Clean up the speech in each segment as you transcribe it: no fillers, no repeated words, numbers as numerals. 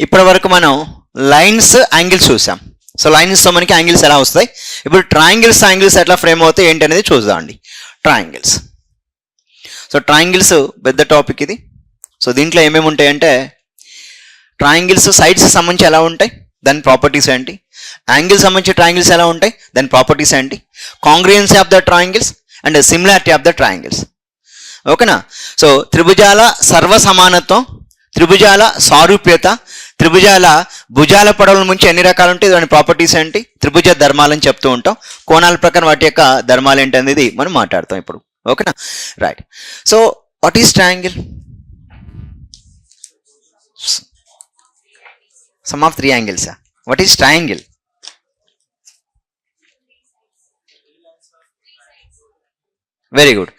ఇప్పటి వరకు మనం లైన్స్ యాంగిల్స్ చూసాం. సో లైన్స్తో మనకి యాంగిల్స్ ఎలా వస్తాయి, ఇప్పుడు ట్రయాంగిల్స్ యాంగిల్స్ ఎట్లా ఫ్రేమ్ అవుతాయి ఏంటి అనేది చూద్దామండి. ట్రయాంగిల్స్, సో ట్రయాంగిల్స్ పెద్ద టాపిక్ ఇది. సో దీంట్లో ఏమేమి ఉంటాయంటే ట్రయాంగిల్స్ సైడ్స్ సంబంధించి ఎలా ఉంటాయి, దాని ప్రాపర్టీస్ ఏంటి, యాంగిల్స్ సంబంధించి ట్రయాంగిల్స్ ఎలా ఉంటాయి, దాని ప్రాపర్టీస్ ఏంటి, కాంగ్రియన్సీ of the triangles and similarity of the triangles. ఓకేనా. సో త్రిభుజాల సర్వసమానత్వం, త్రిభుజాల సారూప్యత, త్రిభుజాల భుజాల పొడవుల నుంచి ఎన్ని రకాలు ఉంటాయి, దాని ప్రాపర్టీస్ ఏంటి, త్రిభుజ ధర్మాలు అని చెప్తూ ఉంటాం. కోణాల ప్రకారం వాటి యొక్క ధర్మాలు ఏంటి అనేది మనం మాట్లాడతాం ఇప్పుడు. ఓకేనా, right. So what is triangle? Some of 3 angles. What is triangle? Very good.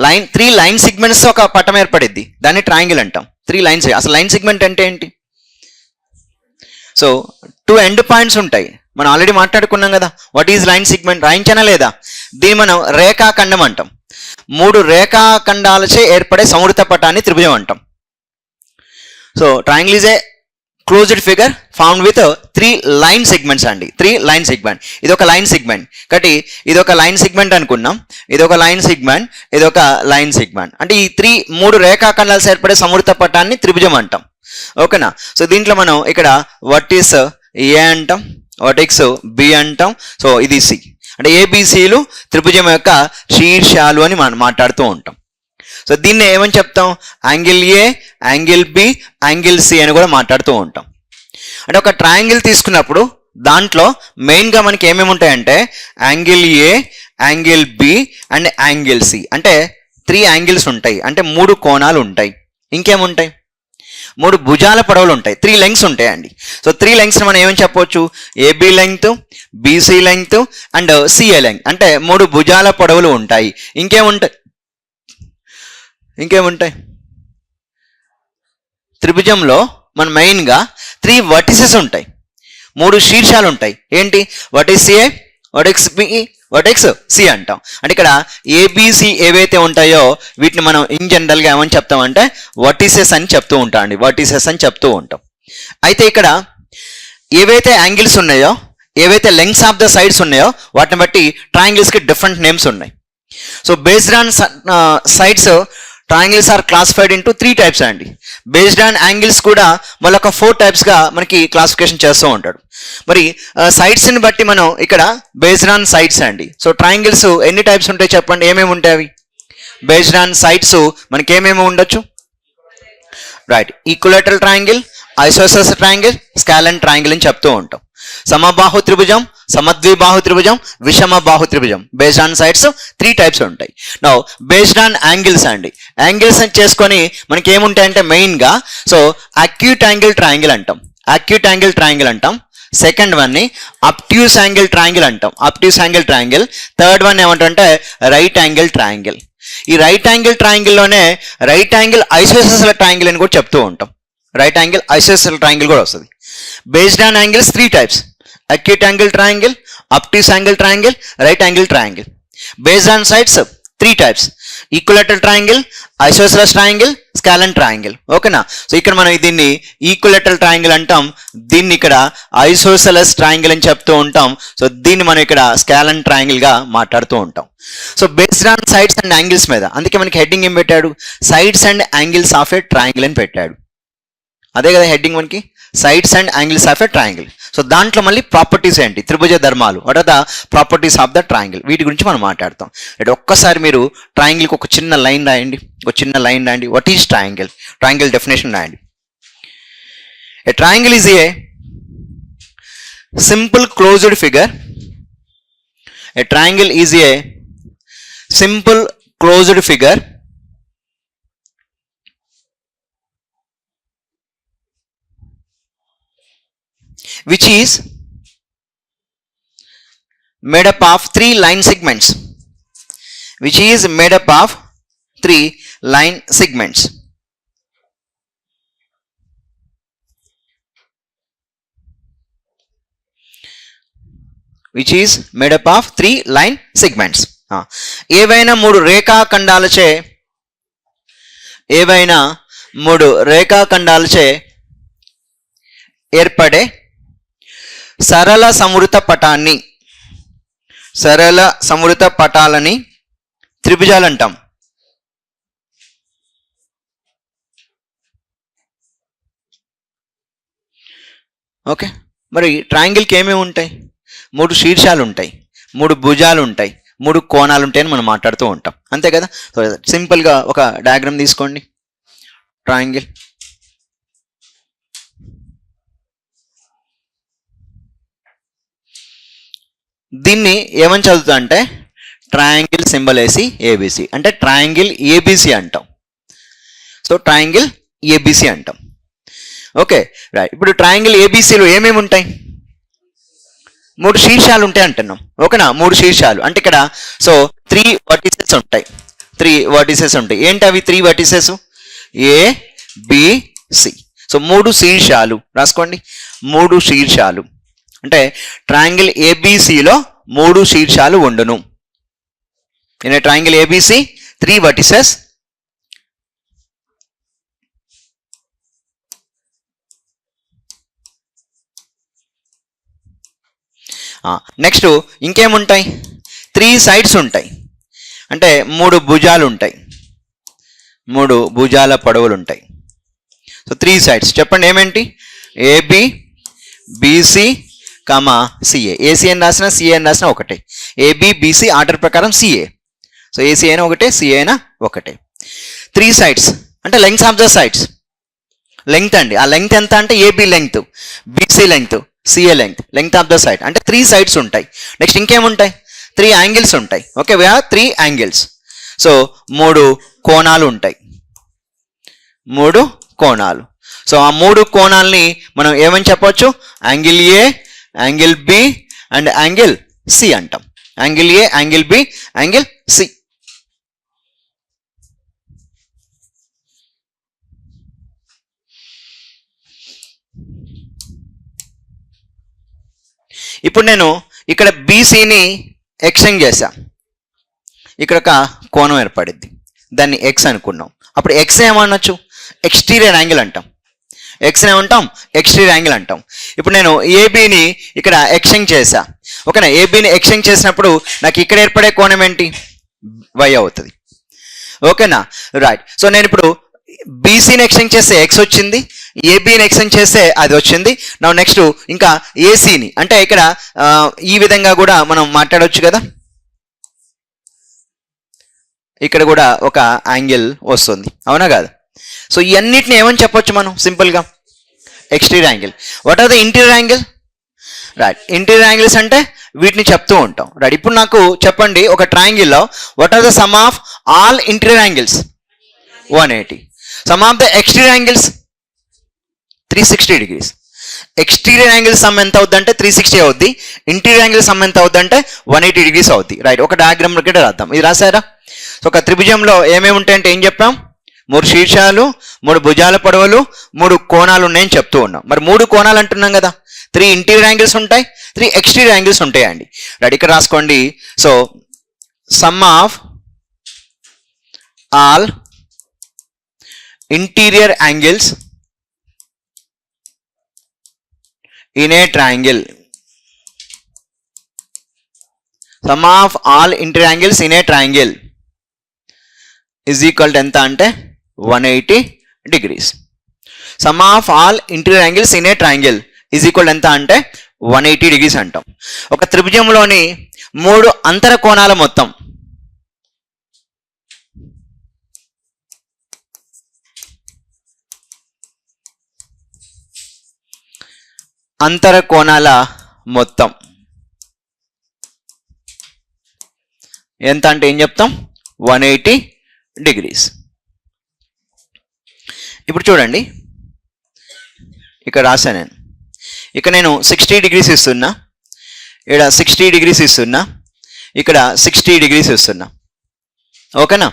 3 line segments ఒక పటం ఏర్పడిద్ది, దాన్ని ట్రయాంగిల్ అంటాం. 3 లైన్స్. అసలు లైన్ సిగ్మెంట్ అంటే ఏంటి? సో 2 ఎండ్ పాయింట్స్ ఉంటాయి, మనం ఆల్రెడీ మాట్లాడుకున్నాం కదా. What is line segment? రాయించనా లేదా? దీన్ని మనం రేఖాఖండం అంటాం. 3 రేఖాఖండాలచే ఏర్పడే సంవృత పటాన్ని త్రిభుజం అంటాం. So triangle is A closed figure found with 3 line segments అండి. 3 లైన్ సెగ్మెంట్. ఇది ఒక లైన్ సెగ్మెంట్, కాబట్టి ఇది ఒక లైన్ సెగ్మెంట్ అనుకున్నాం. ఇది ఒక లైన్ సెగ్మెంట్, ఇది ఒక లైన్ సెగ్మెంట్. అంటే ఈ 3 రేఖాఖండాలు ఏర్పడే సంవృత పటాన్ని త్రిభుజం అంటాం. ఓకేనా. సో దీంట్లో మనం ఇక్కడ వర్టిస్ ఏ అంటాం, వర్టెక్స్ బి అంటాం. సో ఇది సి, అంటే ఏబిసిలు త్రిభుజం యొక్క శీర్షాలు అని మనం మాట్లాడుతూ ఉంటాం. సో దీన్ని ఏమని చెప్తాం? Angle A, angle B, angle C అని కూడా మాట్లాడుతూ ఉంటాం. అంటే ఒక ట్రయాంగిల్ తీసుకున్నప్పుడు దాంట్లో మెయిన్గా మనకి ఏమేమి ఉంటాయంటే angle A, angle B and angle C. అంటే 3 యాంగిల్స్ ఉంటాయి, అంటే 3 కోణాలు ఉంటాయి. ఇంకేముంటాయి? 3 భుజాల పొడవులు ఉంటాయి, 3 లెంగ్స్ ఉంటాయండి. సో 3 లెంగ్స్ మనం ఏమని చెప్పవచ్చు? AB length, BC length and CA length. అంటే 3 భుజాల పొడవులు ఉంటాయి. ఇంకేముంటాయి? త్రిభుజంలో మన మెయిన్గా 3 వర్టిసెస్ ఉంటాయి, 3 శీర్షాలు ఉంటాయి. ఏంటి? వర్టెక్స్ ఏ, వర్టెక్స్ బి, వర్టెక్స్ సి అంటాం. అంటే ఇక్కడ ఏబిసి ఏవైతే ఉంటాయో వీటిని మనం ఇన్ జనరల్గా ఏమని చెప్తామంటే వర్టిసెస్ అని చెప్తూ ఉంటాం అండి, వర్టిసెస్ అని చెప్తూ ఉంటాం. అయితే ఇక్కడ ఏవైతే యాంగిల్స్ ఉన్నాయో, ఏవైతే లెంగ్స్ ఆఫ్ ద సైడ్స్ ఉన్నాయో వాటిని బట్టి ట్రయాంగిల్స్కి డిఫరెంట్ నేమ్స్ ఉన్నాయి. So based on sides triangles are classified into 3 types అండి. బేస్డ్ ఆన్ యాంగిల్స్ కూడా మళ్ళీ ఒక 4 టైప్స్గా మనకి క్లాసిఫికేషన్ చేస్తూ ఉంటాడు. మరి సైడ్స్ని బట్టి మనం ఇక్కడ బేస్డ్ ఆన్ సైడ్స్ అండి. సో ట్రయాంగిల్స్ ఎన్ని టైప్స్ ఉంటాయి చెప్పండి, ఏమేమి ఉంటాయి అవి? బేస్డ్ ఆన్ సైడ్స్ మనకి ఏమేమి ఉండొచ్చు? Right, equilateral triangle, isosceles triangle, scalene triangle అని చెప్తూ ఉంటాం. సమబాహు త్రిభుజం, సమద్విబాహు త్రిభుజం, విషమ బాహు త్రిభుజం. బేస్డ్ ఆన్ సైడ్స్ 3 టైప్స్ ఉంటాయి. నౌ బేస్డ్ ఆన్ యాంగిల్స్ అండి. యాంగిల్స్ చేసుకొని మనకి ఏముంటాయంటే మెయిన్గా సో అక్యూట్ యాంగిల్ ట్రయాంగిల్ అంటాం, అక్యూట్ యాంగిల్ ట్రయాంగిల్ అంటాం. సెకండ్ వన్ని అబ్ట్యూస్ యాంగిల్ ట్రయాంగిల్ అంటాం, obtuse angle triangle. Third one ఏమంటే రైట్ యాంగిల్ ట్రయాంగిల్. ఈ రైట్ యాంగిల్ ట్రయాంగిల్లోనే రైట్ యాంగిల్ ఐసోసెలస్ ట్రయాంగిల్ అని కూడా చెప్తూ ఉంటాం. రైట్ యాంగిల్ ఐసోసెలస్ ట్రయాంగిల్ కూడా వస్తుంది. Based on angles 3 types: acute angle triangle, obtuse angle triangle, right angle triangle. Based on sides 3 types: equilateral triangle, isosceles triangle, scalene triangle. ఓకేనా. So ఇక్కడ మనం దీన్ని ఈక్విలేటరల్ ట్రయాంగిల్ అంటాం, దీన్ని ఇక్కడ ఐసోసెలస్ ట్రయాంగిల్ అని చెప్తూ ఉంటాం. సో దీన్ని మనం ఇక్కడ స్కాలెన్ ట్రయాంగిల్ గా మాట్లాడుతూ ఉంటాం. So based on sides and angles మీద, అందుకే మనకి హెడ్డింగ్ ఏం పెట్టాడు? Sides and angles of a triangle అని పెట్టాడు. అదే కదా హెడ్డింగ్ మనకి, sides and angles of a triangle. So దాంట్లో మళ్ళీ ప్రాపర్టీస్ ఏంటి, త్రిభుజ ధర్మాలు, what are the properties of the triangle, వీటి గురించి మనం మాట్లాడతాం. అంటే ఒక్కసారి మీరు ట్రయాంగిల్కి ఒక చిన్న లైన్ రాయండి, ఒక చిన్న లైన్ రాయండి. What is triangle? Triangle definition రాయండి. A triangle is a simple closed figure. A triangle is a simple closed figure which is made up of 3 line segments, which is made up of 3 line segments. Which is made up of 3 line segments. ఏవైనా 3 రేఖాఖండాలచే, ఏవైనా 3 రేఖాఖండాలచే ఏర్పడే సరళ సమృత పటాలని త్రిభుజాలు అంటాం. Okay, మరి ట్రయాంగిల్కి ఏమేమి ఉంటాయి? 3 శీర్షాలు ఉంటాయి, 3 భుజాలు ఉంటాయి, 3 కోణాలు ఉంటాయని మనం మాట్లాడుతూ ఉంటాం, అంతే కదా. సో సింపుల్గా ఒక డయాగ్రామ్ తీసుకోండి. ట్రయాంగిల్, దీన్ని ఏమని చదువుతా అంటే ట్రయాంగిల్ సింబల్ వేసి ఏబిసి, అంటే ట్రయాంగిల్ ఏబిసి అంటాం. సో ట్రయాంగిల్ ఏబిసి అంటాం. Okay right. ఇప్పుడు ట్రయాంగిల్ ఏబిసిలో ఏమేమి ఉంటాయి? 3 శీర్షాలు ఉంటాయి అంటున్నాం, ఓకేనా. 3 శీర్షాలు అంటే ఇక్కడ సో 3 వర్టిసెస్ ఉంటాయి. 3 వర్టిసెస్ ఉంటాయి. ఏంటి అవి 3 వర్టిసెస్? ఏ, బి, సి. సో 3 శీర్షాలు రాసుకోండి. 3 శీర్షాలు అంటే ట్రయాంగిల్ ఏబిసిలో 3 శీర్షాలు ఉండును. In a triangle ABC 3 vertices. Next ఇంకేముంటాయి? 3 సైడ్స్ ఉంటాయి, అంటే 3 భుజాలు ఉంటాయి, 3 భుజాల పొడవులు ఉంటాయి. సో 3 సైడ్స్ చెప్పండి ఏమేంటి? AB, BC, CA. ఏసీ అని రాసిన సిఏ అని రాసిన ఒకటే. ఏబి, బీసీ ఆర్డర్ ప్రకారం సిఏ. సో ఏసీ అయినా ఒకటే, సిఏ అయినా ఒకటే. 3 సైడ్స్ అంటే length of the sides. Length అండి, ఆ లెంగ్త్ ఎంత అంటే AB length, BC length, CA length of the side అంటే 3 సైడ్స్ ఉంటాయి. నెక్స్ట్ ఇంకేముంటాయి? 3 యాంగిల్స్ ఉంటాయి. Okay, we have 3 angles. So 3 కోణాలు ఉంటాయి, 3 కోణాలు. సో ఆ 3 కోణాలని మనం ఏమని చెప్పవచ్చు? Angle A, angle B and angle C అంటాం. Angle A, angle B, angle C. ఇప్పుడు నేను ఇక్కడ బీసీని ఎక్స్టెండ్ చేశా, ఇక్కడ ఒక కోణం ఏర్పడింది, దాన్ని ఎక్స్ అనుకున్నాం. అప్పుడు ఎక్స్ ఏమనొచ్చు? ఎక్స్టీరియర్ యాంగిల్ అంటాం. ఎక్స్ ఏమంటాం? ఎక్స్టీరియర్ యాంగిల్ అంటాం. ఇప్పుడు నేను ఏబిని ఇక్కడ ఎక్స్టెండ్ చేశా, ఓకేనా. ఏబిని ఎక్స్టెండ్ చేసినప్పుడు నాకు ఇక్కడ ఏర్పడే కోణం ఏంటి? వై అవుతుంది, ఓకేనా. రైట్. సో నేను ఇప్పుడు బీసీని ఎక్స్టెండ్ చేస్తే ఎక్స్ వచ్చింది, ఏబిని ఎక్స్టెండ్ చేస్తే అది వచ్చింది. నా నెక్స్ట్ ఇంకా ఏసీని అంటే ఇక్కడ ఈ విధంగా కూడా మనం మాట్లాడవచ్చు కదా, ఇక్కడ కూడా ఒక యాంగిల్ వస్తుంది, అవునా కాదు. సో ఇవన్నిటిని ఏమని చెప్పొచ్చు మనం సింపుల్గా? Exterior angle. What are the interior angle? Right, interior angles అంటే వీటిని చెప్తూ ఉంటాం. రైట్, ఇప్పుడు నాకు చెప్పండి ఒక ట్రయాంగిల్లో what are the sum of all interior angles? 180. Sum of the exterior angles 360 degrees. Exterior angle sum ఎంత అవుద్ది అంటే 360 అవుద్ది, ఇంటీరియర్ యాంగిల్ సమ్ ఎంత అవుద్ది అంటే 180 degrees అవుద్ది. రైట్, ఒక డయాగ్రామ్ ఇక్కడ రాద్దాం. ఇది రాసారా? సో ఒక త్రిభుజంలో ఏమేమి ఉంటాయంటే ఏం చెప్పాం? 3 శీర్షాలు, 3 భుజాల పొడవులు, 3 కోణాలు ఉన్నాయని చెప్తూ ఉన్నాం. మరి 3 కోణాలు అంటున్నాం కదా, 3 ఇంటీరియర్ యాంగిల్స్ ఉంటాయి, 3 ఎక్స్టీరియర్ యాంగిల్స్ ఉంటాయండి. రైట్, ఇక్కడ రాసుకోండి. So some of all interior angles in a triangle, sum of all interior angles in a triangle is equal to ఎంత అంటే 180 degrees. Sum of all interior angles in a triangle is equal to ఎంత అంటే 180 degrees అంటాం. ఒక త్రిభుజంలోని 3 అంతర కోణాల మొత్తం అంతర కోణాల మొత్తం ఎంత అంటే ఏం చెప్తాం? 180 degrees. ఇప్పుడు చూడండి, ఇక్కడ రాసా నేను, ఇక్కడ నేను 60 degrees ఇస్తున్నా, ఇక్కడ 60 degrees ఇస్తున్నా, ఇక్కడ 60 degrees ఇస్తున్నా, ఓకేనా.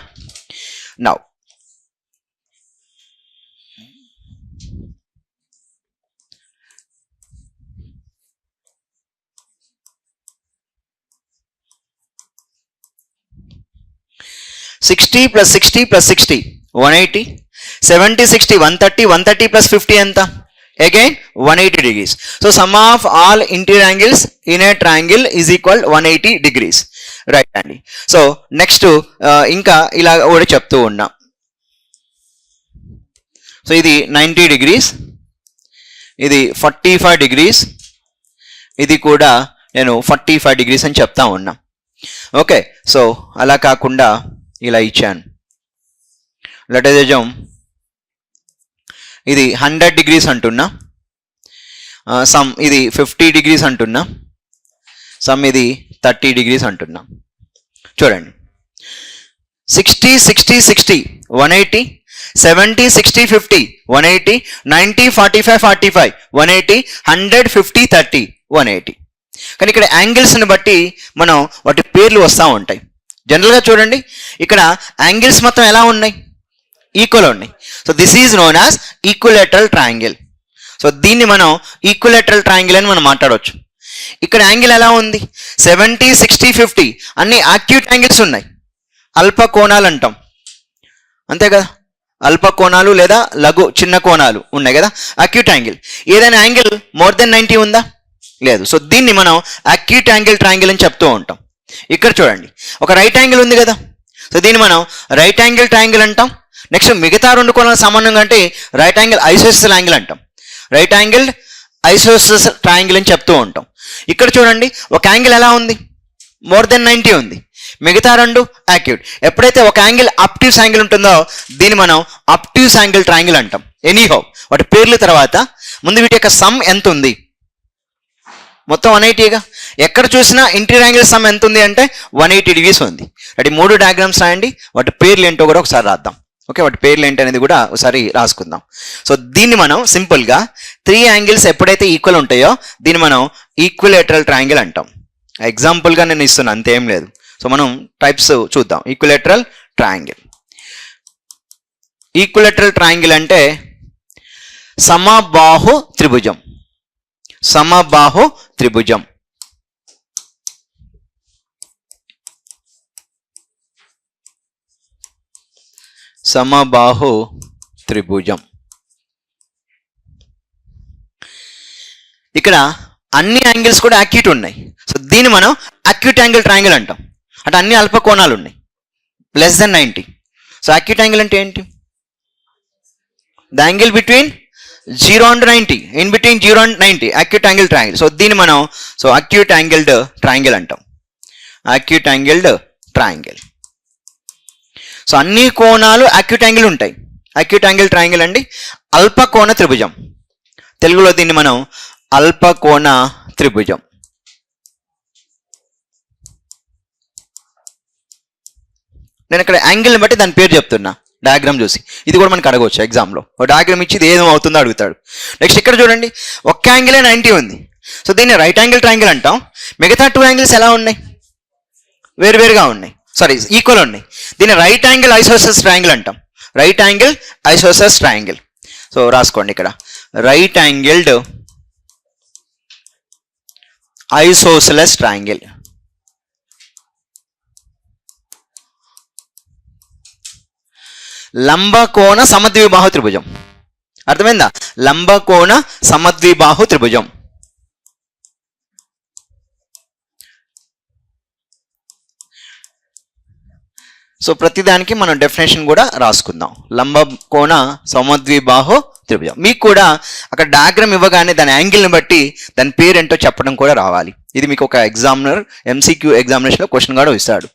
నౌ +60 + 60 + 60 180, 70 60 130, 130 + 50 ఎంత? again 180 degrees. So sum of all interior angles in a triangle is equal 180 degrees. Right అండి. సో నెక్స్ట్ ఇంకా ఇలా కూడా చెప్తూ ఉన్నా. సో ఇది 90 degrees, ఇది 45 degrees, ఇది కూడా నేను 45 degrees అని చెప్తా ఉన్నా. ఓకే, సో అలా కాకుండా ఇలా ఇచ్చాను. లెట్ us assume ఇది 100 degrees అంటున్నా, సమ్ ఇది 50 degrees అంటున్నా, సమ్ ఇది 30 degrees అంటున్నా. చూడండి, 60 60 60 180, 70 60 50 180, 90 45 45 180, 100 50 30 180. కానీ ఇక్కడ యాంగిల్స్ని బట్టి మనం వాటి పేర్లు వస్తూ ఉంటాయి. జనరల్గా చూడండి, ఇక్కడ యాంగిల్స్ మొత్తం ఎలా ఉన్నాయి, ఈక్వల్ ఉన్నాయి. So this is known as equilateral triangle. So దీన్ని మనం ఈక్విలేటరల్ ట్రయాంగిల్ అని మనం మాట్లాడవచ్చు. ఇక్కడ యాంగిల్ ఎలా ఉంది, 70 60 50 అన్ని యాక్యూట్ యాంగిల్స్ ఉన్నాయి. అల్ప కోణాలు అంటాం, అంతే కదా, అల్ప కోణాలు లేదా లఘు చిన్న కోణాలు ఉన్నాయి కదా, అక్యూట్ యాంగిల్. ఏదైనా యాంగిల్ మోర్ దెన్ 90 ఉందా, లేదు. సో దీన్ని మనం అక్యూట్ యాంగిల్ ట్రయాంగిల్ అని చెప్తూ ఉంటాం. ఇక్కడ చూడండి, ఒక రైట్ యాంగిల్ ఉంది కదా, సో దీన్ని మనం రైట్ యాంగిల్ ట్రయాంగిల్ అంటాం. నెక్స్ట్ మిగతా రెండు కోణాలు సమానంగా అంటే రైట్ యాంగిల్ ఐసోసెల్ యాంగిల్ అంటాం. రైట్ యాంగిల్ ఐసోసెస్ ట్రయాంగిల్ అని చెప్తూ ఉంటాం. ఇక్కడ చూడండి, ఒక యాంగిల్ ఎలా ఉంది, మోర్ దెన్ 90 ఉంది, మిగతా రెండు యాక్యూట్. ఎప్పుడైతే ఒక యాంగిల్ అప్ట్యూస్ యాంగిల్ ఉంటుందో దీన్ని మనం అప్ట్యూస్ యాంగిల్ ట్రయాంగిల్ అంటాం. ఎనీహౌ వాటి పేర్ల తర్వాత ముందు వీటి యొక్క సమ్ ఎంత ఉంది, మొత్తం 180గా. ఎక్కడ చూసినా ఇంటీరియర్ యాంగిల్ సమ్ ఎంత ఉంది అంటే 180 degrees ఉంది. అంటే 3 డయాగ్రామ్స్ రాయండి, వాటి పేర్లు ఏంటో కూడా ఒకసారి రాద్దాం. ఓకే, వాటి పేర్లు ఏంటి అనేది కూడా ఒకసారి రాసుకుందాం. సో దీన్ని మనం సింపుల్గా 3 యాంగిల్స్ ఎప్పుడైతే ఈక్వల్ ఉంటాయో దీన్ని మనం ఈక్విలేటరల్ ట్రయాంగిల్ అంటాం. ఎగ్జాంపుల్గా నేను ఇస్తున్నాను, అంతేం లేదు. సో మనం టైప్స్ చూద్దాం. ఈక్విలేటరల్ ట్రయాంగిల్, ఈక్విలేటరల్ ట్రయాంగిల్ అంటే సమబాహు త్రిభుజం. సమబాహు త్రిభుజం. సమబాహు త్రిభుజం. ఇక్కడ అన్ని యాంగిల్స్ కూడా అక్యూట్ ఉన్నాయి. సో దీన్ని మనం అక్యూట్ యాంగిల్ ట్రయాంగిల్ అంటాం. అంటే అన్ని అల్ప కోణాలు ఉన్నాయి, less than 90. So acute angle అంటే ఏంటి, the angle between 0 and 90, in between 0 and 90, acute angle triangle. So దీన్ని మనం అక్యూట్ యాంగిల్డ్ ట్రయాంగిల్ అంటాం. Acute angled triangle. సో అన్ని కోణాలు అక్యూట్ యాంగిల్ ఉంటాయి. అక్యూట్ యాంగిల్ ట్రయాంగిల్ అండి అల్ప కోణ త్రిభుజం. తెలుగులో దీన్ని మనం అల్ప కోణ త్రిభుజం. నేను ఇక్కడ యాంగిల్ని బట్టి దాని పేరు చెప్తున్నా, డయాగ్రామ్ చూసి. ఇది కూడా మనకు అడగవచ్చు ఎగ్జామ్లో. ఒక డయాగ్రామ్ ఇచ్చి ఇది ఏదో అవుతుందో అడుగుతాడు. నెక్స్ట్ ఇక్కడ చూడండి, ఒక్క యాంగిలే 90 ఉంది. సో దీన్ని రైట్ యాంగిల్ ట్రయాంగిల్ అంటాం. మిగతా 2 యాంగిల్స్ ఎలా ఉన్నాయి, వేరువేరుగా ఉన్నాయి, సారీ ఈక్వల్ ఉన్నాయి. దీన్ని రైట్ యాంగిల్ ఐసోసెస్ ట్రయాంగిల్ అంటాం. రైట్ యాంగిల్ ఐసోసెస్ ట్రయాంగిల్. సో రాసుకోండి ఇక్కడ, రైట్ యాంగిల్డ్ ఐసోసెలస్ ట్రయాంగిల్. లంబకోణ సమద్విబాహు త్రిభుజం. అర్థమైందా, లంబకోణ సమద్విబాహు త్రిభుజం. సో ప్రతిదానికి మనం డెఫినేషన్ కూడా రాసుకుందాం. లంబకోణ సమద్విబాహు త్రిభుజం. మీకు కూడా అక్కడ డయాగ్రామ్ ఇవ్వగానే దాని యాంగిల్ని బట్టి దాని పేరు ఏంటో చెప్పడం కూడా రావాలి. ఇది మీకు ఒక ఎగ్జామినర్ MCQ ఎగ్జామినేషన్లో క్వశ్చన్ కూడా ఇస్తాడు.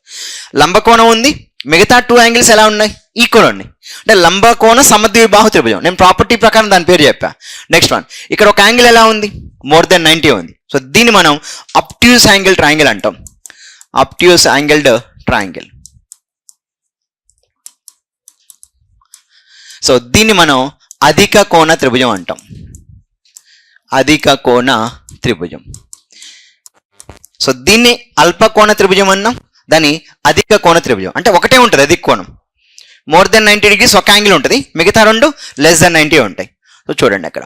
లంబకోణం ఉంది, మిగతా 2 యాంగిల్స్ ఎలా ఉన్నాయి, ఈక్వల్ ఉన్నాయి. అంటే లంబకోణ సమద్విబాహు త్రిభుజం. నేను ప్రాపర్టీ ప్రకారం దాని పేరు చెప్పా. నెక్స్ట్ వన్, ఇక్కడ ఒక యాంగిల్ ఎలా ఉంది, మోర్ దెన్ 90 ఉంది. సో దీన్ని మనం అప్ట్యూస్ యాంగిల్ ట్రయాంగిల్ అంటాం. Obtuse angled triangle. సో దీన్ని మనం అధిక కోణ త్రిభుజం అంటాం. అధిక కోణ త్రిభుజం. సో దీన్ని అల్ప కోణ త్రిభుజం అన్నాం, దాన్ని అధిక కోణ త్రిభుజం. అంటే ఒకటే ఉంటుంది అధిక కోణం, మోర్ దెన్ 90 degrees ఒక యాంగిల్ ఉంటుంది, మిగతా రెండు లెస్ దెన్ 90 ఉంటాయి. సో చూడండి అక్కడ.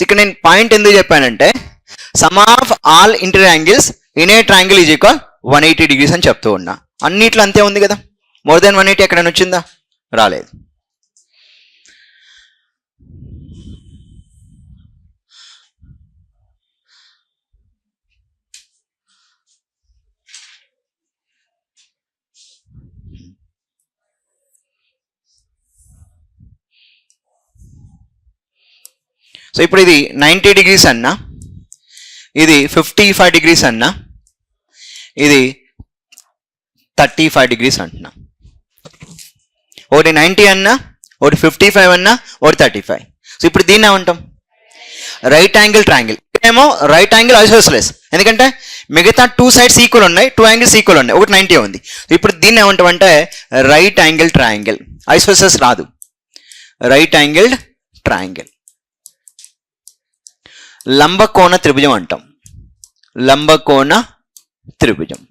ఇక్కడ నేను పాయింట్ ఎందుకు చెప్పానంటే some of all interior angles in a triangle is equal 180 degrees అని చెప్తూ ఉన్నా. అన్నిట్లో అంతే ఉంది కదా, మోర్ దెన్ 180 ఎక్కడైనా వచ్చిందా, రాలేదు. సో ఇప్పుడు ఇది 90 degrees అన్నా, ఇది 55 degrees అన్నా, ఇది 35 degrees అంటున్నా. ఒకటి 90 అన్నా, ఒకటి 55 అన్నా, ఒకటి 35. సో ఇప్పుడు దీన్ని ఏమంటాం? Right angle triangle. ఏమో రైట్ యాంగిల్ ఐసోసెలస్, ఎందుకంటే మిగతా 2 sides ఈక్వల్ ఉన్నాయి, 2 angles ఈక్వల్ ఉన్నాయి, ఒకటి 90 ఉంది. ఇప్పుడు దీన్ని ఏమంటాం అంటే రైట్ యాంగిల్ ట్రయాంగిల్. ఐసోసెలస్ రాదు, రైట్ యాంగిల్డ్ ట్రయాంగిల్. లంబకోణ త్రిభుజం అంటాం, లంబకోణ త్రిభుజం.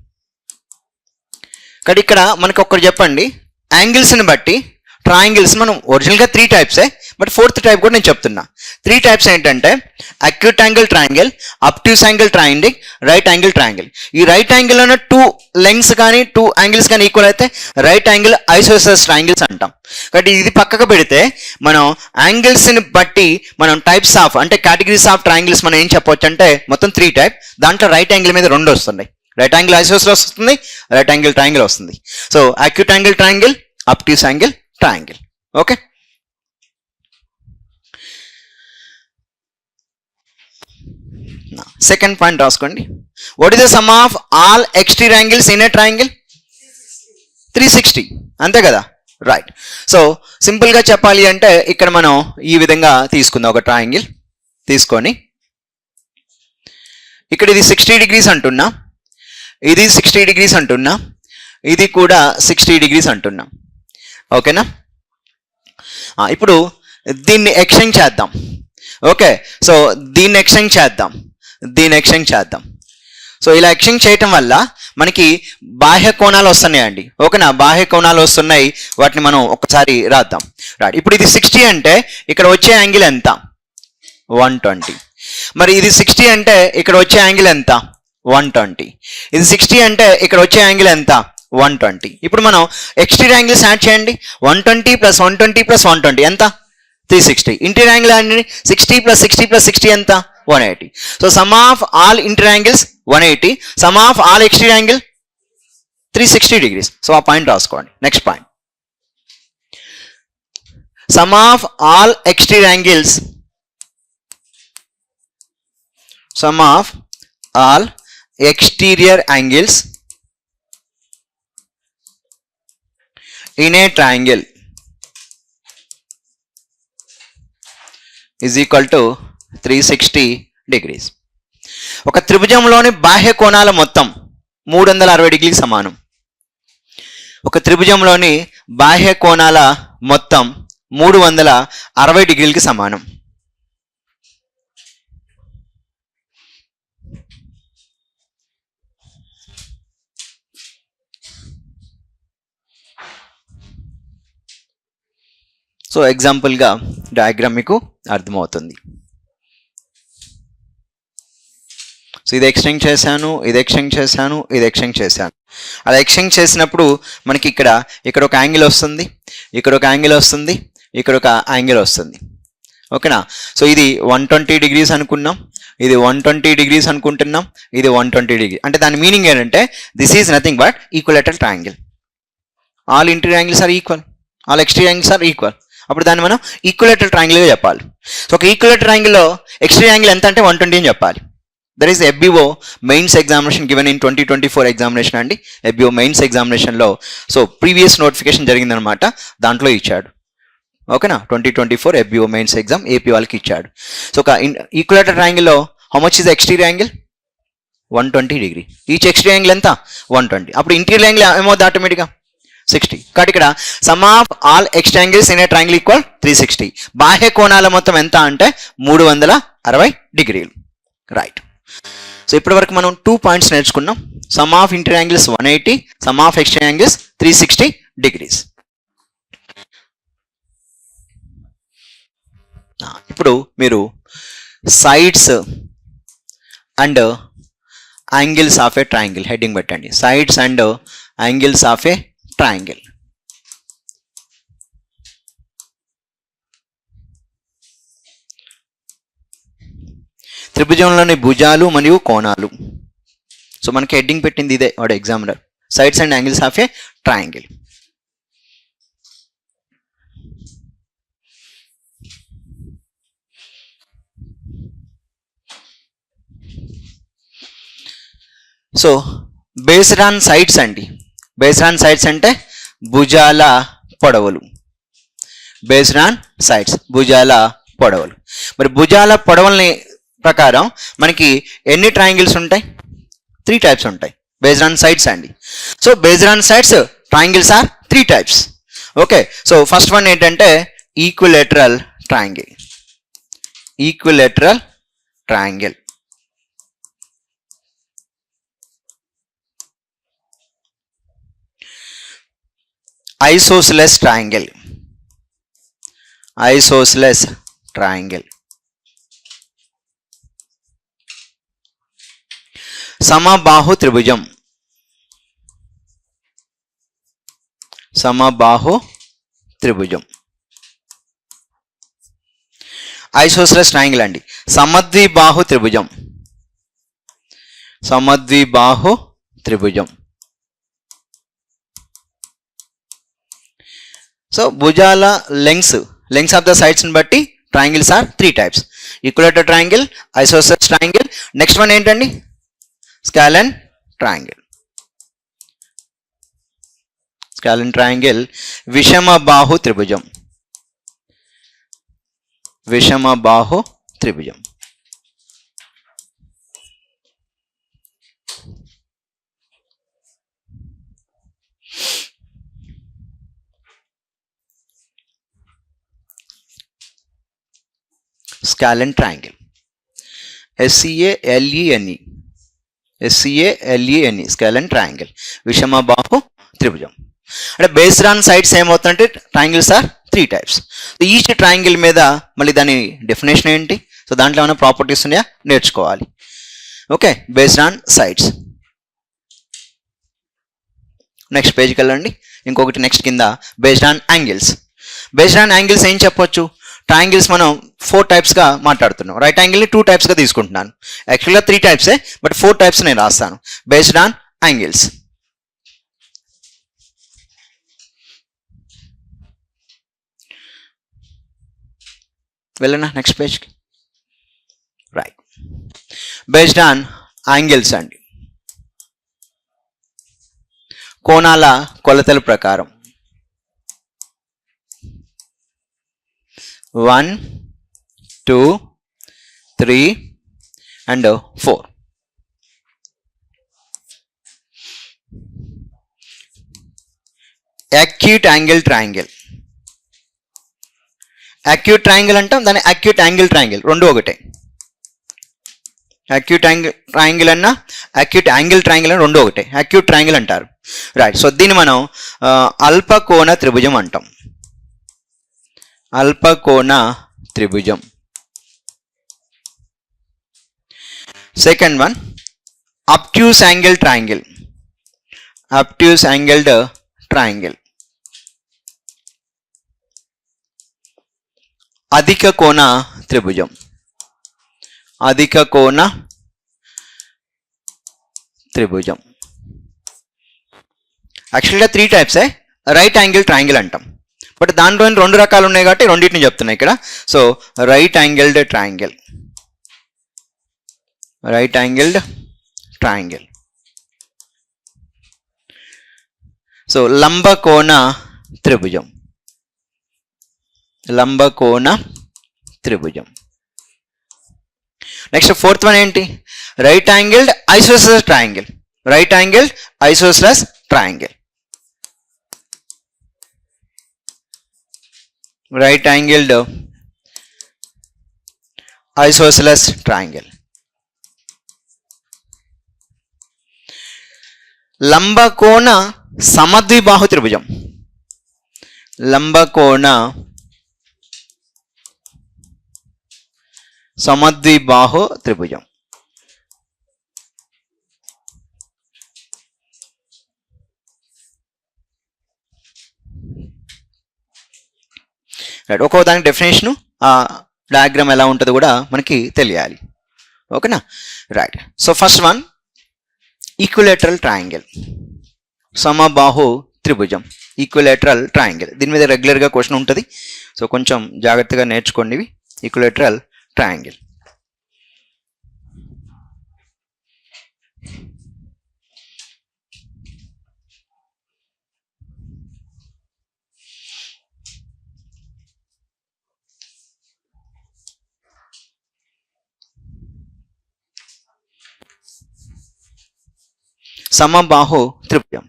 కానీ ఇక్కడ మనకు ఒక్కటి చెప్పండి, యాంగిల్స్ని బట్టి ట్రయాంగిల్స్ మనం ఒరిజినల్గా 3 types, బట్ 4th type కూడా నేను చెప్తున్నా. 3 types ఏంటంటే acute angle triangle, obtuse angle triangle, right angle triangle. ఈ రైట్ యాంగిల్లోనే 2 లెంగ్స్ కానీ 2 angles కానీ ఈక్వల్ అయితే రైట్ యాంగిల్ ఐసోసెలస్ ట్రయాంగిల్స్ అంటాం. కాబట్టి ఇది పక్కకు పెడితే మనం యాంగిల్స్ని బట్టి మనం టైప్స్ ఆఫ్ అంటే కేటగిరీస్ ఆఫ్ ట్రయాంగిల్స్ మనం ఏం చెప్పవచ్చు అంటే మొత్తం 3 types. దాంట్లో రైట్ యాంగిల్ మీద 2 వస్తున్నాయి, రైట్ యాంగిల్ ఐసోసెలస్ వస్తుంది, రైట్ యాంగిల్ ట్రయాంగిల్ వస్తుంది. So acute angle triangle, obtuse angle triangle. Okay, second point రాసుకోండి. What is the sum of all exterior angles in a triangle? 360, అంతే కదా, రైట్. సో సింపుల్గా చెప్పాలి అంటే ఇక్కడ మనం ఈ విధంగా తీసుకుందాం. ఒక ట్రయాంగిల్ తీసుకొని ఇక్కడ ఇది 60 degrees అంటున్నా, ఇది 60 degrees అంటున్నా, ఇది కూడా 60 degrees అంటున్నా. ఓకేనా? ఇప్పుడు దీన్ని ఎక్స్టెండ్ చేద్దాం. ఓకే, సో దీన్ని ఎక్స్టెండ్ చేద్దాం, దీన్ని ఎక్స్టెండ్ చేద్దాం. సో ఇలా ఎక్స్టెండ్ చేయటం వల్ల మనకి బాహ్య కోణాలు వస్తున్నాయండి. ఓకేనా, బాహ్య కోణాలు వస్తున్నాయి, వాటిని మనం ఒకసారి రాద్దాం. రైట్, ఇప్పుడు ఇది 60 అంటే ఇక్కడ వచ్చే యాంగిల్ ఎంత? 120. మరి ఇది 60 అంటే ఇక్కడ వచ్చే యాంగిల్ ఎంత? 120. ఇది 60 అంటే ఇక్కడ వచ్చే యాంగిల్ ఎంత? 120. ఇప్పుడు మనం ఎక్స్టీరియర్ యాంగిల్స్ యాడ్ చేయండి. 120 + 120 + 120 ఎంత? 360. ఇంటీరియర్ యాంగిల్ యాడ్ చేయండి. 60 + 60 + 60 ఎంత? 180. So some of all interior angles 180, sum of all exterior angle 360 degrees. So ఆ పాయింట్ రాసుకోండి. Next point, some of all exterior angles, some of all exterior angles in a triangle is equal to 360 degrees. ఒక త్రిభుజంలోని బాహ్య కోణాల మొత్తం 360 డిగ్రీలకు సమానం. ఒక త్రిభుజంలోని బాహ్య కోణాల మొత్తం 360 డిగ్రీలకు సమానం. సో ఎగ్జాంపుల్గా డయాగ్రామ్ మీకు అర్థమవుతుంది. సో ఇది ఎక్స్టెండ్ చేశాను, ఇది ఎక్స్టెండ్ చేశాను, ఇది ఎక్స్టెండ్ చేశాను. అలా ఎక్స్టెండ్ చేసినప్పుడు మనకి ఇక్కడ ఒక యాంగిల్ వస్తుంది, ఇక్కడ ఒక యాంగిల్ వస్తుంది, ఇక్కడ ఒక యాంగిల్ వస్తుంది. ఓకేనా? సో ఇది 120 degrees అనుకున్నాం, ఇది 120 degrees అనుకుంటున్నాం, ఇది 120 degrees. అంటే దాని మీనింగ్ ఏంటంటే this is nothing but equilateral triangle. All interior angles are equal, all exterior angles are equal. అప్పుడు దాన్ని మనం ఈక్వలేటరల్ ట్రయాంగిల్గా చెప్పాలి. సో ఒక ఈక్వలేటరల్ ట్రయాంగిల్లో ఎక్స్టీరియర్ యాంగిల్ ఎంత అంటే 120 అని చెప్పాలి. That is FBO mains examination given in 2024 examination అండి. FBO మెయిన్స్ ఎగ్జామినేషన్లో సో ప్రీవియస్ నోటిఫికేషన్ జరిగిందనమాట, దాంట్లో ఇచ్చాడు. ఓకేనా, 2024 FBO మెయిన్స్ ఎగ్జామ్ AP వాళ్ళకి ఇచ్చాడు. సో ఒక ఈక్వలేటరల్ ట్రయాంగిల్లో how much is the exterior angle? 120 degree. Each exterior angle ఎంత? 120. అప్పుడు ఇంటీరియర్ యాంగిల్ ఏమవుతుంది ఆటోమేటిక్గా? 60. కాబట్టి ఇక్కడ some of all exterior angles in a triangle equal 360. బాహ్య కోణాల మొత్తం ఎంత అంటే 360 డిగ్రీలు. రైట్. సో ఇప్పటి వరకు మనం 2 points నేర్చుకున్నాం. Sum of interior angles 180, sum of exterior angles 360 degrees. ఇప్పుడు మీరు sides and angles of a triangle heading పెట్టండి. Sides and angles of a triangle. త్రిభుజంలోని భుజాలు మరియు కోణాలు. సో మనకి హెడ్డింగ్ పెట్టింది ఇదే వాడు examiner, sides and angles of a triangle. So based on sides అండి. బేస్డ్ ఆన్ సైడ్స్ అంటే భుజాల పొడవులు. బేస్డ్ ఆన్ సైడ్స్ భుజాల పొడవులు. మరి భుజాల పొడవుల్ని ప్రకారం మనకి ఎన్ని ట్రయాంగిల్స్ ఉంటాయి? 3 టైప్స్ ఉంటాయి బేస్డ్ ఆన్ సైడ్స్ అండి. So based on sides triangles are 3 types. Okay, so first one ఏంటంటే equilateral triangle. Equilateral triangle. Isosceles triangle. Isosceles triangle. సమబాహు త్రిభుజం. సమబాహు త్రిభుజం. ఐసోసెలస్ ట్రయాంగిల్ అండి. సమద్విబాహు త్రిభుజం. సమద్విబాహు త్రిభుజం. సో భుజాల లెంగ్స్ ఆఫ్ ద సైడ్స్ ని బట్టి triangles are 3 types. Equilateral triangle, isosceles triangle. Next one ఏంటండి? Scalene triangle. Scalene triangle. విషమబాహు త్రిభుజం. విషమబాహు త్రిభుజం. Scalene triangle. SCALENE. SCALENE. Scalene triangle. విషమబాహు త్రిభుజం. అంటే బేస్డ్ ఆన్ సైడ్స్ ఏమవుతుందంటే triangles are 3 types. Each triangle మీద మళ్ళీ దాని డెఫినేషన్ ఏంటి, సో దాంట్లో ఏమైనా ప్రాపర్టీస్ ఉన్నాయా నేర్చుకోవాలి. Okay, based on sides. Next పేజ్కి వెళ్ళండి. ఇంకొకటి నెక్స్ట్ కింద based on angles. Based on angles ఏం చెప్పొచ్చు? ట్రయాంగిల్స్ మనం 4 టైప్స్గా మాట్లాడుతున్నాం. రైట్ యాంగిల్ని 2 టైప్స్గా తీసుకుంటున్నాను. యాక్చువల్గా 3 టైప్సే, బట్ 4 టైప్స్ నేను రాస్తాను బేస్డ్ ఆన్ యాంగిల్స్. వెళ్ళనా నెక్స్ట్ పేజ్కి. రైట్, బేస్డ్ ఆన్ యాంగిల్స్ అండి. కోణాల కొలతల ప్రకారం 1, 2, 3 and 4. Acute angle triangle. Acute triangle అంటాం, దాని యాక్యూట్ యాంగిల్ ట్రయాంగిల్ రెండు ఒకటే. యాక్యూట్ యాంగిల్ ట్రయాంగిల్ అన్నా యాక్యూట్ యాంగిల్ ట్రయాంగిల్ అని రెండు ఒకటే. యాక్యూట్ ట్రయాంగిల్ అంటారు. రైట్, సో దీన్ని మనం అల్పకోణ త్రిభుజం అంటాం. అల్పకోణ త్రిభుజం. Second one obtuse angle triangle. Obtuse angled triangle. అధిక కోణ త్రిభుజం. అధిక కోణ త్రిభుజం. యాక్చువల్గా 3 టైప్సే. రైట్ యాంగిల్ ట్రయాంగిల్ అంటాం, బట్ దాంట్లో 2 రకాలు ఉన్నాయి కాబట్టి రెండింటిని చెప్తున్నాయి ఇక్కడ. So right angled triangle. Right angled triangle. So లంబకోణ త్రిభుజం. లంబకోణ త్రిభుజం. నెక్స్ట్ 4th వన్ ఏంటి? Right angled isosceles triangle. Right angled isosceles triangle. Right angled isosceles triangle. లంబకోణ సమద్విబాహు త్రిభుజం. లంబకోణ సమద్విబాహు త్రిభుజం. రైట్, ఒక్కో దానికి డెఫినేషను, ఆ డయాగ్రామ్ ఎలా ఉంటుందో కూడా మనకి తెలియాలి. ఓకేనా? Right, so first one equilateral triangle. సమబాహు త్రిభుజం. Equilateral triangle. దీని మీద రెగ్యులర్గా క్వశ్చన్ ఉంటుంది, సో కొంచెం జాగ్రత్తగా నేర్చుకోండి ఇవి. Equilateral triangle. సమబాహు త్రిభుజం.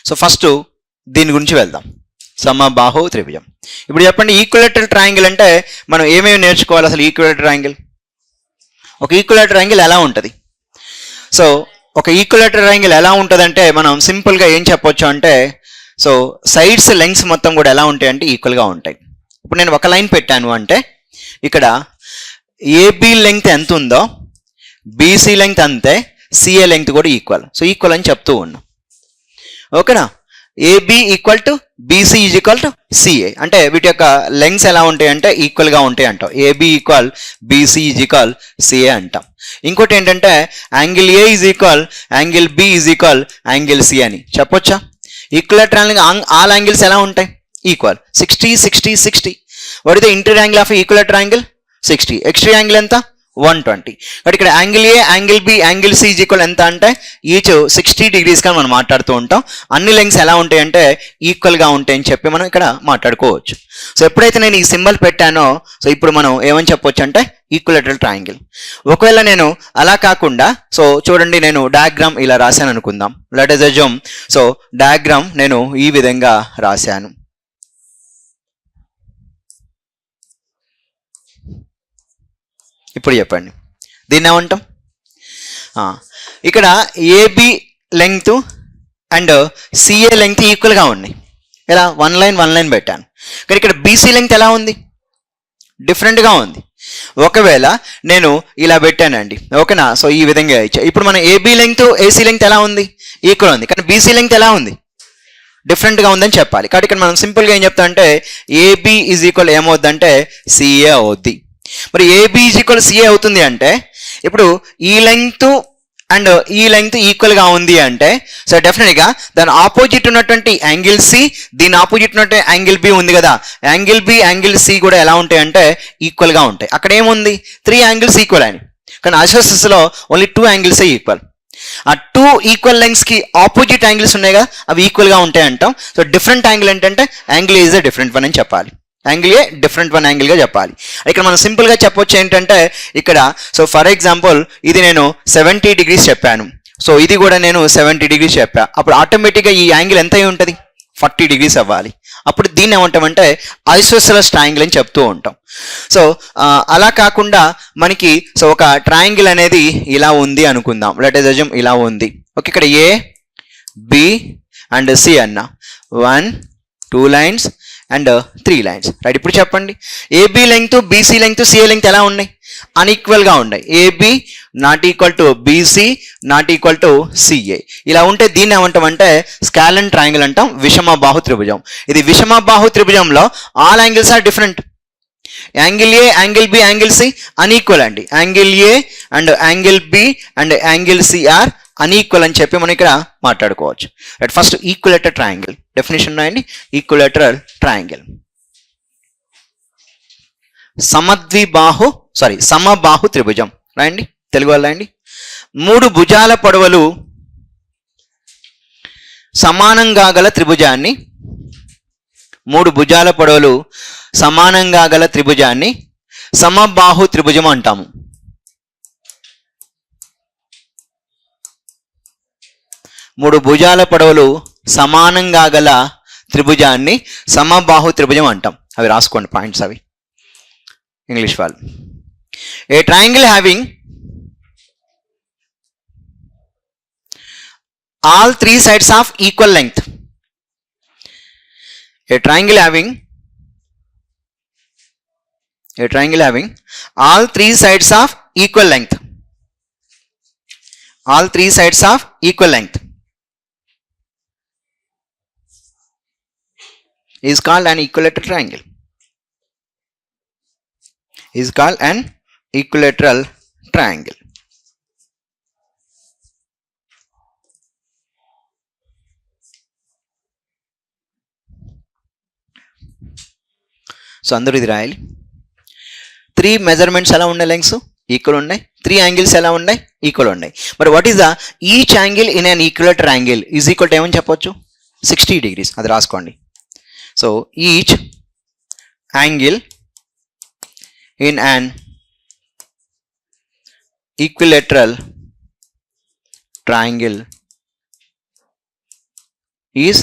సో ఫస్ట్ దీని గురించి వెళ్దాం. సమబాహు త్రిభుజం. ఇప్పుడు చెప్పండి, ఈక్విలేటరల్ ట్రయాంగిల్ అంటే మనం ఏమేమి నేర్చుకోవాలి అసలు? ఈక్విలేటరల్ ట్రయాంగిల్, ఒక ఈక్విలేటరల్ ట్రయాంగిల్ ఎలా ఉంటుంది? సో ఒక ఈక్విలేటరల్ ట్రయాంగిల్ ఎలా ఉంటుందంటే మనం సింపుల్గా ఏం చెప్పొచ్చు అంటే, సో సైడ్స్ లెంగ్స్ మొత్తం కూడా ఎలా ఉంటాయి అంటే ఈక్వల్గా ఉంటాయి. ఇప్పుడు నేను ఒక లైన్ పెట్టాను అంటే ఇక్కడ ఏబి లెంగ్త్ ఎంత ఉందో బీసీ లెంగ్త్ అంతే, సిఏ లెంగ్త్ కూడా ఈక్వల్. సో ఈక్వల్ అని చెప్తూ ఉన్నాం. ఓకేనా? AB equal to BC is equal to CA అంటే వీటి యొక్క లెంగ్స్ ఎలా ఉంటాయి అంటే ఈక్వల్గా ఉంటాయి అంటాం. AB equal BC is equal CA అంటాం. ఇంకోటి ఏంటంటే angle A is equal angle B is equal angle C అని చెప్పొచ్చా? ఈక్విలేటరల్ ఆల్ యాంగిల్స్ ఎలా ఉంటాయి? Equal. 60 60 60. What is the interior angle of equilateral angle? 60. Extreme angle ఎంత? 120. బట్ ఇక్కడ angle A angle B angle C is equal ఎంత అంటే each 60 degrees గా మనం మాట్లాడుతూ ఉంటాం. అన్ని లెంగ్స్ ఎలా ఉంటాయి అంటే ఈక్వల్గా ఉంటాయి అని చెప్పి మనం ఇక్కడ మాట్లాడుకోవచ్చు. సో ఎప్పుడైతే నేను ఈ సింబల్ పెట్టానో సో ఇప్పుడు మనం ఏమని చెప్పొచ్చు అంటే ఈక్విలేటరల్ ట్రయాంగిల్. ఒకవేళ నేను అలా కాకుండా సో చూడండి, నేను డయాగ్రామ్ ఇలా రాశాను అనుకుందాం. Let us assume so diagram నేను ఈ విధంగా రాశాను. ఇప్పుడు చెప్పండి దీన్ని ఏమంటాం? ఇక్కడ AB length and CA length ఈక్వల్గా ఉన్నాయి. ఇలా వన్ లైన్ పెట్టాను. కానీ ఇక్కడ బీసీ లెంగ్త్ ఎలా ఉంది? డిఫరెంట్గా ఉంది. ఒకవేళ నేను ఇలా పెట్టానండి, ఓకేనా? సో ఈ విధంగా ఇచ్చా. ఇప్పుడు మన ఏబి లెంగ్త్ ఏసీ లెంగ్త్ ఎలా ఉంది? ఈక్వల్ ఉంది. కానీ బీసీ లెంగ్త్ ఎలా ఉంది? డిఫరెంట్గా ఉందని చెప్పాలి. కాబట్టి ఇక్కడ మనం సింపుల్గా ఏం చెప్తాం అంటే ఏబి ఈజ్ ఈక్వల్ ఏమవుద్దంటే సిఏ అవుద్ది. మరి ఏబి ఈజ్ ఈక్వల్ సిఏ అవుతుంది అంటే ఇప్పుడు ఈ లెంగ్త్ అండ్ ఈ లెంగ్త్ ఈక్వల్గా ఉంది అంటే సో డెఫినెట్గా దాని ఆపోజిట్ ఉన్నటువంటి యాంగిల్ సి, దీని ఆపోజిట్ ఉన్నటువంటి యాంగిల్ బి ఉంది కదా, యాంగిల్ బి యాంగిల్ సి కూడా ఎలా ఉంటాయి అంటే ఈక్వల్గా ఉంటాయి. అక్కడ ఏముంది? 3 యాంగిల్స్ ఈక్వల్ అని. కానీ ఐసోసెస్లో ఓన్లీ 2 యాంగిల్సే ఈక్వల్. ఆ 2 ఈక్వల్ లెంగ్స్కి ఆపోజిట్ యాంగిల్స్ ఉన్నాయి కదా, అవి ఈక్వల్గా ఉంటాయి అంటాం. సో డిఫరెంట్ యాంగిల్ ఏంటంటే angle is a different one అని చెప్పాలి. యాంగిల్ ఏ డిఫరెంట్ వన్ యాంగిల్గా చెప్పాలి. ఇక్కడ మనం సింపుల్గా చెప్పొచ్చు ఏంటంటే ఇక్కడ సో ఫర్ ఎగ్జాంపుల్ ఇది నేను 70 degrees చెప్పాను. సో ఇది కూడా నేను 70 degrees చెప్పా. అప్పుడు ఆటోమేటిక్గా ఈ యాంగిల్ ఎంత అయి ఉంటుంది? 40 degrees అవ్వాలి. అప్పుడు దీన్ని ఏమంటామంటే ఐసోసెలస్ ట్రయాంగిల్ అని చెప్తూ ఉంటాం. సో అలా కాకుండా మనకి సో ఒక ట్రయాంగిల్ అనేది ఇలా ఉంది అనుకుందాం. లెట్ us assume ఇలా ఉంది. ఓకే, ఇక్కడ ఏ బి అండ్ సి అన్న 1 2 lines అండ్ 3 lines, రైట్? ఇప్పుడు చెప్పండి, AB length BC length CA length ఎలా ఉన్నాయి? అన్ఈక్వల్గా ఉన్నాయి. AB not equal to BC not equal to CA. ఇలా ఉంటే దీన్ని ఏమంటామంటే స్కాలన్ ట్రయాంగిల్ అంటాం, విషమబాహు త్రిభుజం. ఇది విషమబాహు త్రిభుజంలో all angles are different. Angle A angle B angle C unequal అండి. Angle A and angle B and angle C are unequal అని చెప్పి మనం ఇక్కడ మాట్లాడుకోవచ్చు. Right, first equilateral triangle definition రాయండి. ఈక్విలేటరల్ ట్రయాంగిల్ సమబాహు త్రిభుజం రాయండి, తెలుగు వాళ్ళు రాయండి. 3 భుజాల పొడవులు సమానంగా గల త్రిభుజాన్ని 3 భుజాల పొడవులు సమానంగా గల త్రిభుజాన్ని సమబాహు త్రిభుజం అంటాము. 3 భుజాల పొడవులు సమానంగా గల త్రిభుజాన్ని సమబాహు త్రిభుజం అంటాం. అవి రాసుకోండి పాయింట్స్, అవి ఇంగ్లీష్ వాళ్ళు. A triangle having all 3 sides of equal length. A triangle having all 3 sides of equal length. All 3 sides of equal length is called an equilateral triangle. Is called an equilateral triangle. So అందరూ ఇది రాయాలి. 3 measurements ఎలా ఉన్నాయి? Lungs equal ఉన్నాయి. 3 angles ఎలా ఉన్నాయి? Equal ఉన్నాయి. మరి what is the each angle in an equilateral angle is equal to ఏమని చెప్పొచ్చు? 60 degrees. అది రాసుకోండి. So each angle in an equilateral triangle is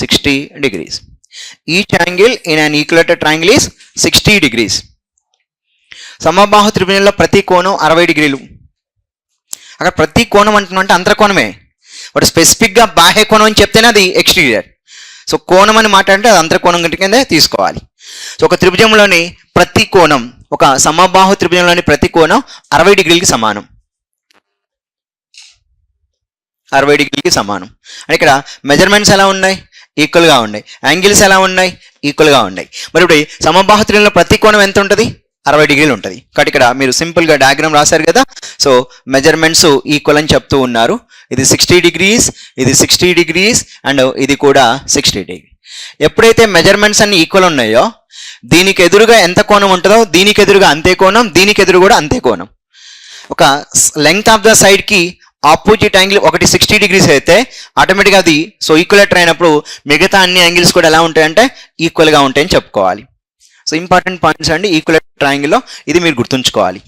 60 degrees. Each angle in an equilateral triangle is 60 degrees. సమబాహు త్రిభుజంలో ప్రతి కోణం 60 డిగ్రీలు. అక్కడ ప్రతి కోణం అంటున్నంటే అంతర్కోణమే, బట్ స్పెసిఫిక్గా బాహ్య కోణం అని చెప్తేనే అది ఎక్స్టీరియర్. సో కోణం అని మాట్లాడితే అది అంతర్కోణం కింద తీసుకోవాలి. సో ఒక త్రిభుజంలోని ప్రతి కోణం, ఒక సమబాహు త్రిభుజంలోని ప్రతి కోణం 60 డిగ్రీలకి సమానం. 60 డిగ్రీలకి సమానం. అంటే ఇక్కడ మెజర్మెంట్స్ ఎలా ఉన్నాయి? ఈక్వల్గా ఉన్నాయి. యాంగిల్స్ ఎలా ఉన్నాయి? ఈక్వల్గా ఉన్నాయి. మరి ఇప్పుడు సమబాహు త్రిభుజంలో ప్రతి కోణం ఎంత ఉంటుంది? 60 డిగ్రీలు ఉంటుంది. కాబట్టి ఇక్కడ మీరు సింపుల్గా డయాగ్రామ్ రాశారు కదా. సో మెజర్మెంట్స్ ఈక్వల్ అని చెప్తూ ఉన్నారు. ఇది 60 డిగ్రీస్, ఇది 60 డిగ్రీస్ అండ్ ఇది కూడా 60 డిగ్రీ. ఎప్పుడైతే మెజర్మెంట్స్ అన్ని ఈక్వల్ ఉన్నాయో దీనికి ఎదురుగా ఎంత కోణం ఉంటుందో దీనికి ఎదురుగా అంతే కోణం, దీనికి ఎదురు కూడా అంతే కోణం. ఒక లెంగ్త్ ఆఫ్ ద సైడ్కి ఆపోజిట్ యాంగిల్ ఒకటి 60 డిగ్రీస్ అయితే ఆటోమేటిక్గా అది సో ఈక్వలేటర్ అయినప్పుడు మిగతా అన్ని యాంగిల్స్ కూడా ఎలా ఉంటాయంటే ఈక్వల్గా ఉంటాయని చెప్పుకోవాలి. సో ఇంపార్టెంట్ పాయింట్స్ అండి ఈక్వలేటర్ ట్రయాంగిల్లో, ఇది మీరు గుర్తుంచుకోవాలి.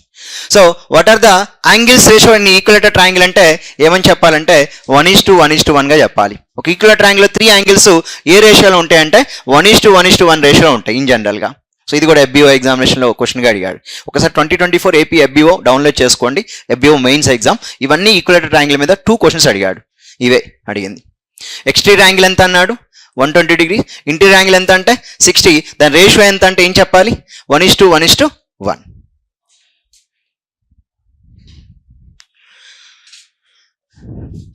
So what are the angles ratio in equilateral triangle అంటే ఏమని చెప్పాలంటే 1:1:1గా చెప్పాలి. ఒక ఈక్వలేటర్ ట్రయాంగిల్లో 3 యాంగిల్స్ ఏ రేషియోలో ఉంటాయంటే 1:1:1 రేషియోలో ఉంటాయి ఇన్ జనరల్గా. సో ఇది కూడా FBO ఎగ్జామినేషన్లో క్వశ్చన్గా అడిగాడు. ఒకసారి 2024 AP FBO డౌన్లోడ్ చేసుకోండి, FBO మెయిన్స్ ఎగ్జామ్. ఇవన్నీ ఈక్వలేటర్ ట్రయాంగిల్ మీద 2 క్వశ్చన్స్ అడిగాడు. ఇవే అడిగింది. ఎక్స్టీరియర్ యాంగిల్ ఎంత అన్నాడు? 120 డిగ్రీ. ఇంటీరియర్ యాంగిల్ ఎంత అంటే 60. దాని రేషియో ఎంత అంటే ఏం చెప్పాలి? 1:1:1.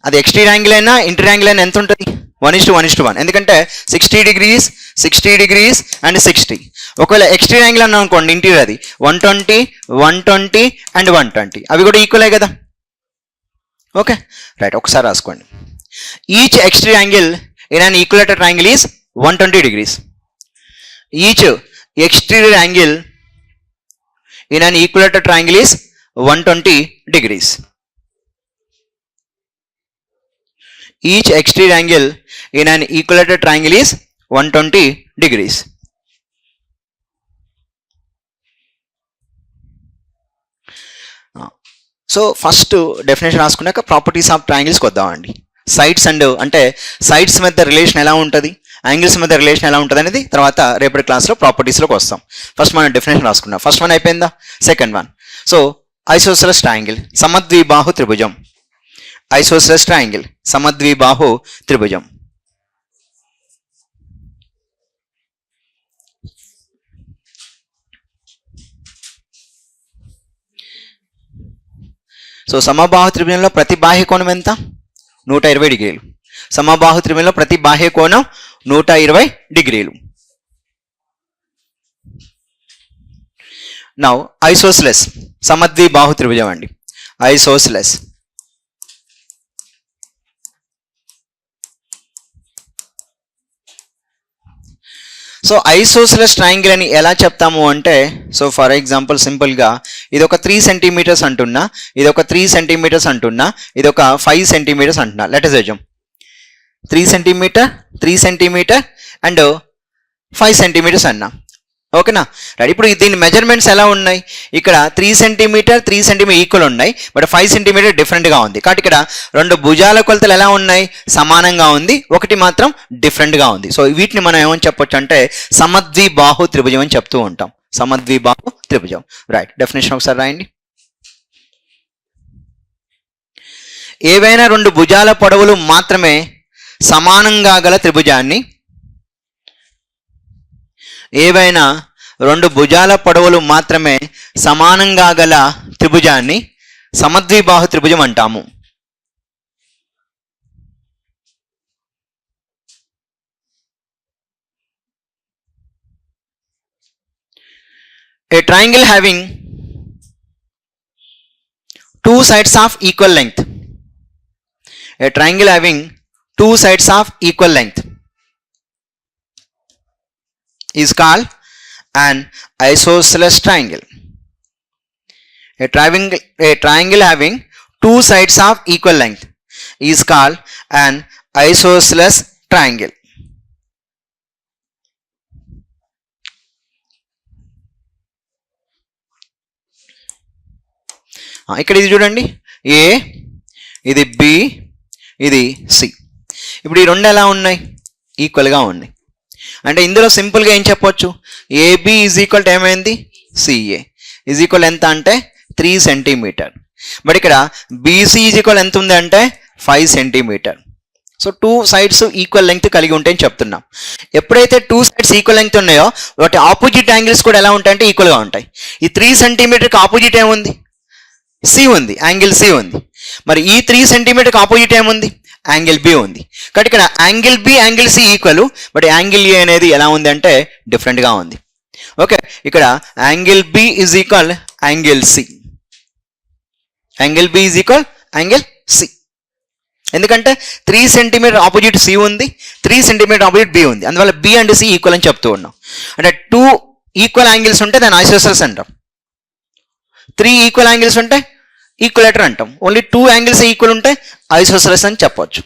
అది ఎక్స్టీరియర్ యాంగిల్ అయినా ఇంటీరియర్ యాంగిల్ అయినా ఎంత ఉంటుంది? 1:1:1. ఎందుకంటే 60 డిగ్రీస్, 60 డిగ్రీస్ అండ్ 60. ఒకవేళ ఎక్స్టీరియర్ యాంగిల్ అన్నాం అనుకోండి ఇంటీరియర్ అది 120, 120 అండ్ 120. అవి కూడా ఈక్వలే కదా. ఓకే రైట్, ఒకసారి రాసుకోండి. Each exterior angle in an equilateral triangle is 120 degrees. Each exterior angle in an equilateral triangle is 120 degrees. Each exterior angle in an equilateral triangle is 120 degrees. So first definition రాసుకున్నాక properties of ట్రయాంగిల్స్కి వద్దామండి. Sides and అంటే sides మధ్య relation ఎలా ఉంటుంది, angles మధ్య relation ఎలా ఉంటుంది అనేది తర్వాత రేపటి క్లాస్లో ప్రాపర్టీస్లోకి వస్తాం. ఫస్ట్ మనం డెఫినేషన్ రాసుకున్నాం. ఫస్ట్ వన్ అయిపోయిందా? Second one. So isosceles triangle, సమద్విబాహు త్రిభుజం. ఐసోసెలస్ ట్రయాంగిల్, సమద్విబాహు త్రిభుజం. సో సమబాహు త్రిభుజంలో ప్రతి బాహ్య కోణం ఎంత? 120 డిగ్రీలు. సమబాహు త్రిభుజంలో ప్రతి బాహ్య కోణం 120 డిగ్రీలు. నౌ ఐసోసెలస్, సమద్విబాహు త్రిభుజం అండి. ఐసోసెలస్. సో ఐసోసెలస్ ట్రయాంగిల్ అని ఎలా చెప్తాము అంటే, సో ఫర్ ఎగ్జాంపుల్ సింపుల్గా ఇది ఒక 3 సెంటీమీటర్స్ అంటున్నా, ఇది ఒక 3 సెంటీమీటర్స్ అంటున్నా, ఇది ఒక 5 సెంటీమీటర్స్ అంటున్నా. Let us assume 3 centimetre, 3 centimetre and 5 centimetres అన్నా. ఓకేనా రైట్. ఇప్పుడు దీని మెజర్మెంట్స్ ఎలా ఉన్నాయి? ఇక్కడ 3 సెంటీమీటర్ 3 సెంటీమీటర్ ఈక్వల్ ఉన్నాయి, బట్ 5 సెంటీమీటర్ డిఫరెంట్గా ఉంది. కాబట్టి ఇక్కడ 2 భుజాల కొలతలు ఎలా ఉన్నాయి? సమానంగా ఉంది, ఒకటి మాత్రం డిఫరెంట్గా ఉంది. సో వీటిని మనం ఏమని చెప్పొచ్చు అంటే సమద్విబాహు త్రిభుజం అని చెప్తూ ఉంటాం. సమద్విబాహు త్రిభుజం. రైట్, డెఫినేషన్ ఒకసారి రాయండి. ఏవైనా 2 భుజాల పొడవులు మాత్రమే సమానంగా గల త్రిభుజాన్ని, ఏవైనా 2 భుజాల పొడవులు మాత్రమే సమానంగా గల త్రిభుజాన్ని సమద్విబాహు త్రిభుజం అంటాము. A triangle having 2 sides of equal length. A triangle having 2 sides of equal length is called an isosceles triangle. A triangle having 2 sides of equal length is called an isosceles triangle. ఇక్కడ ఇది చూడండి, ఏ, ఇది B, ఇది C. ఇప్పుడు ఈ రెండు ఎలా ఉన్నాయి? ఈక్వల్గా ఉన్నాయి. అంటే ఇందులో సింపుల్గా ఏం చెప్పొచ్చు? ఏబి ఈజ్ ఈక్వల్ టు ఏమైంది? సిఏ ఈజ్ ఈక్వల్ ఎంత అంటే 3 సెంటీమీటర్. బట్ ఇక్కడ బీసీ ఈజ్ ఈక్వల్ ఎంత ఉంది అంటే 5 centimetre. So 2 sides equal length కలిగి ఉంటాయని చెప్తున్నాం. ఎప్పుడైతే 2 సైడ్స్ ఈక్వల్ లెంగ్త్ ఉన్నాయో వాటి ఆపోజిట్ యాంగిల్స్ కూడా ఎలా ఉంటాయంటే ఈక్వల్గా ఉంటాయి. ఈ 3 సెంటీమీటర్కి ఆపోజిట్ ఏముంది? సి ఉంది, యాంగిల్ సి ఉంది. మరి ఈ 3 సెంటీమీటర్కి ఆపోజిట్ ఏముంది? యాంగిల్ బి ఉంది. కాబట్టి ఇక్కడ angle B angle C equal, but angle A అనేది ఎలా ఉంది అంటే డిఫరెంట్గా ఉంది. ఓకే, ఇక్కడ angle B is equal angle C, angle B is equal angle C. ఎందుకంటే 3 సెంటీమీటర్ ఆపోజిట్ సి ఉంది, 3 సెంటీమీటర్ ఆపోజిట్ బి ఉంది. అందువల్ల బి అండ్ సి ఈక్వల్ అని చెప్తూ ఉన్నాం. అంటే 2 ఈక్వల్ యాంగిల్స్ ఉంటే దాన్ని ఐసోసెల్స్ అంటాం. 3 ఈక్వల్ యాంగిల్స్ ఉంటే ఈక్వలేటర్ అంటాం. ఓన్లీ 2 యాంగిల్స్ ఈక్వల్ ఉంటే ఐసోసెల్స్ అని చెప్పొచ్చు.